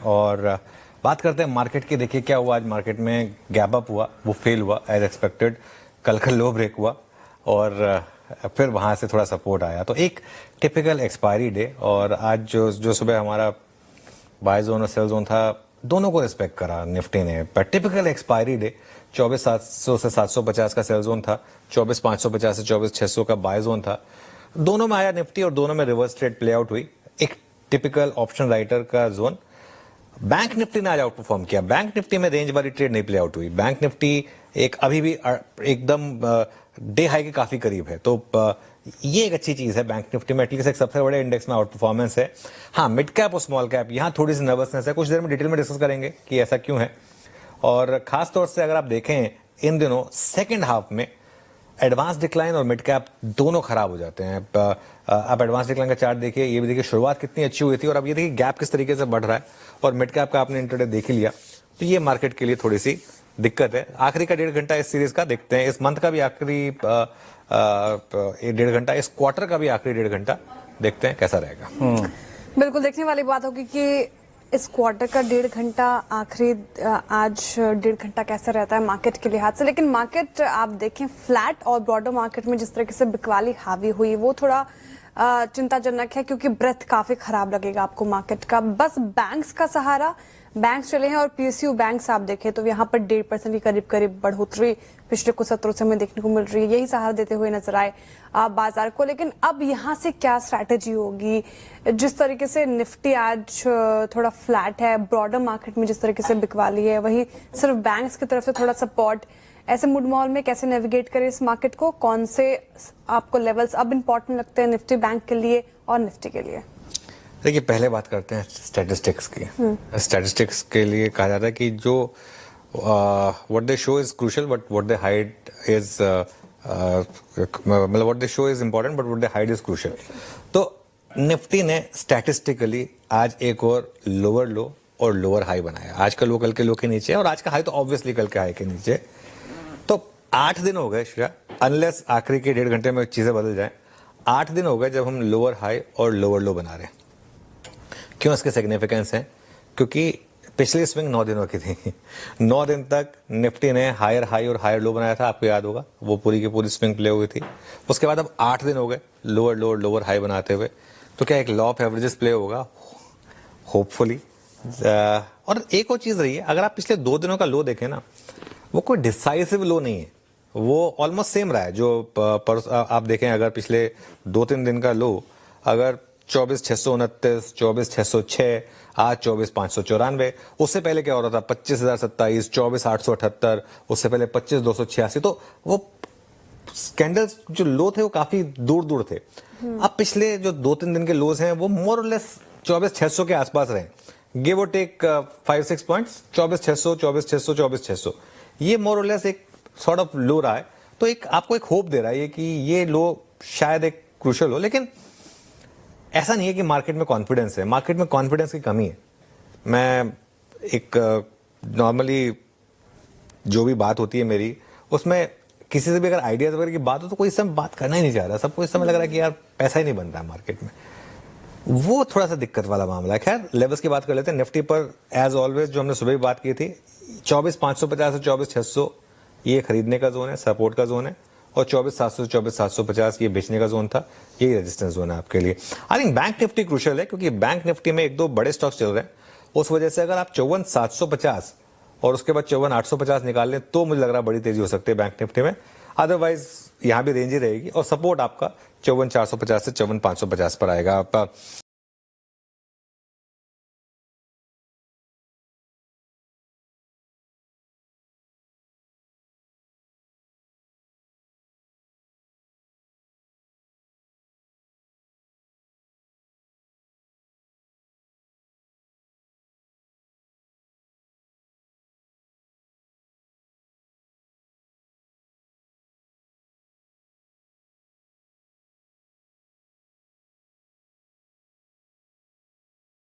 और बात करते हैं मार्केट की। देखिए क्या हुआ आज मार्केट में, गैप अप हुआ, वो फेल हुआ एज एक्सपेक्टेड। कल का लो ब्रेक हुआ और फिर वहां से थोड़ा सपोर्ट आया। तो एक टिपिकल एक्सपायरी डे, और आज जो सुबह हमारा बाय जोन और सेल जोन था, दोनों को रिस्पेक्ट करा निफ्टी ने। पर टिपिकल एक्सपायरी डे 24,700 से 750 का सेल जोन था, 24,550 से 24,600 का बाय जोन था। दोनों में आया निफ्टी और दोनों में रिवर्स ट्रेड प्ले आउट हुई। एक टिपिकल ऑप्शन राइटर का जोन। बैंक निफ्टी ने आज आउट परफॉर्म किया। बैंक निफ्टी में रेंज वाली ट्रेड नहीं प्ले आउट हुई। बैंक निफ्टी एक अभी भी एकदम डे हाई के काफी करीब है। तो ये एक अच्छी चीज है बैंक निफ्टी में, एटलीस्ट एक सबसे बड़े इंडेक्स में आउट परफॉर्मेंस है। हाँ, मिड कैप और स्मॉल कैप यहाँ थोड़ी सी नर्वसनेस है। कुछ देर में डिटेल में डिस्कस करेंगे कि ऐसा क्यों है। और खास तौर से अगर आप देखें इन दिनों सेकेंड हाफ में एडवांस डिक्लाइन और मिड कैप दोनों खराब हो जाते हैं। आप एडवांस डिक्लाइन का चार्ट देखिए, ये भी देखिए शुरुआत कितनी अच्छी हुई थी और अब ये देखिए गैप किस तरीके से बढ़ रहा है। और मिड कैप का आपने इंटरडे देख ही लिया, तो ये मार्केट के लिए थोड़ी सी दिक्कत है। आखिरी का 1.5 घंटा इस सीरीज का देखते हैं, इस मंथ का भी आखिरी 1.5 घंटा, इस क्वार्टर का भी आखिरी 1.5 घंटा देखते हैं कैसा रहेगा। बिल्कुल देखने वाली बात होगी कि इस क्वार्टर का 1.5 घंटा आखिरी आज 1.5 घंटा कैसा रहता है मार्केट के लिहाज से। लेकिन मार्केट आप देखें फ्लैट और ब्रॉडर मार्केट में जिस तरीके से बिकवाली हावी हुई वो थोड़ा चिंताजनक है, क्योंकि ब्रेथ काफी खराब लगेगा आपको मार्केट का। बस बैंक्स का सहारा, बैंक्स चले हैं और पीएसयू बैंक्स आप देखें तो यहाँ पर 1.5% की करीब बढ़ोतरी पिछले कुछ सत्रों से हमें देखने को मिल रही है। यही सहारा देते हुए नजर आए बाजार को। लेकिन अब यहाँ से क्या स्ट्रैटेजी होगी? जिस तरीके से निफ्टी आज थोड़ा फ्लैट है, ब्रॉडर मार्केट में जिस तरीके से बिकवाली है, वही सिर्फ बैंक्स की तरफ से थोड़ा सपोर्ट, ऐसे मूड माहौल में कैसे नेविगेट करें इस मार्केट को? कौन से आपको लेवल्स अब इंपॉर्टेंट लगते हैं निफ्टी बैंक के लिए और निफ्टी के लिए? देखिए पहले बात करते हैं स्टैटिस्टिक्स की। स्टैटिस्टिक्स के लिए कहा जाता है कि जो what they show is crucial but what they hide is मतलब what they show is important but what they hide is crucial. तो निफ्टी ने स्टैटिस्टिकली आज एक और लोअर लो और लोअर हाई बनाया। आज का लो कल के लो के नीचे और आज का हाई तो ऑब्वियसली कल के हाई के नीचे। तो 8 दिन हो गए श्रेया, अनलेस आखिरी के 1.5 घंटे में चीजें बदल जाएं, 8 दिन हो गए जब हम लोअर हाई और लोअर लो बना रहे हैं। क्यों इसके सिग्निफिकेंस है? क्योंकि पिछली स्विंग 9 दिनों की थी। 9 दिन तक निफ्टी ने हायर हाई और हायर लो बनाया था, आपको याद होगा, वो पूरी की पूरी स्विंग प्ले हुई थी। उसके बाद अब 8 दिन हो गए लोअर लोअर लोअर हाई बनाते हुए। तो क्या एक लॉ ऑफ एवरेजेस प्ले होगा? होपफुली। और एक और चीज रही है, अगर आप पिछले 2 दिनों का लो देखें ना, वो कोई डिसाइसिव लो नहीं है, वो ऑलमोस्ट सेम रहा है। जो आप देखें अगर पिछले 2-3 दिन का लो, अगर 24,629, 24,606, आज 24,594, उससे पहले क्या हो रहा था 25,027, 24,878, उससे पहले 25,286। तो वो कैंडल्स जो लो थे वो काफी दूर दूर थे। अब पिछले जो 2-3 दिन के लोज हैं वो मोर और लेस 24,600 के आसपास रहे, गिव और टेक 5-6 पॉइंट्स। 24,600, 24,600, 24,600, ये मोर और लेस एक सॉर्ट ऑफ लो रहा है। तो एक आपको एक होप दे रहा है कि ये लो शायद एक क्रूशियल हो। लेकिन ऐसा नहीं है कि मार्केट में कॉन्फिडेंस है, मार्केट में कॉन्फिडेंस की कमी है। मैं एक नॉर्मली जो भी बात होती है मेरी, उसमें किसी से भी अगर आइडियाज वगैरह की बात हो तो कोई इस समय बात करना ही नहीं चाह रहा। सबको इस समय लग रहा है कि यार पैसा ही नहीं बन रहा है मार्केट में। वो थोड़ा सा दिक्कत वाला मामला है। खैर लेवल्स की बात कर लेते हैं। निफ्टी पर एज ऑलवेज जो हमने सुबह भी बात की थी, 24,550 से 24,600 ये खरीदने का जोन है, सपोर्ट का जोन है। और 24,700 से 24,750 ये बेचने का जोन था, यही रेजिस्टेंस जोन है आपके लिए। I think bank Nifty crucial है, क्योंकि बैंक निफ्टी में 1-2 बड़े स्टॉक्स चल रहे हैं। उस वजह से अगर आप 54,750 और उसके बाद 54,850 निकाल लें तो मुझे लग रहा है बड़ी तेजी हो सकती है बैंक निफ्टी में। अदरवाइज यहाँ भी रेंज ही रहेगी और सपोर्ट आपका 54,450 से 54,550 पर आएगा।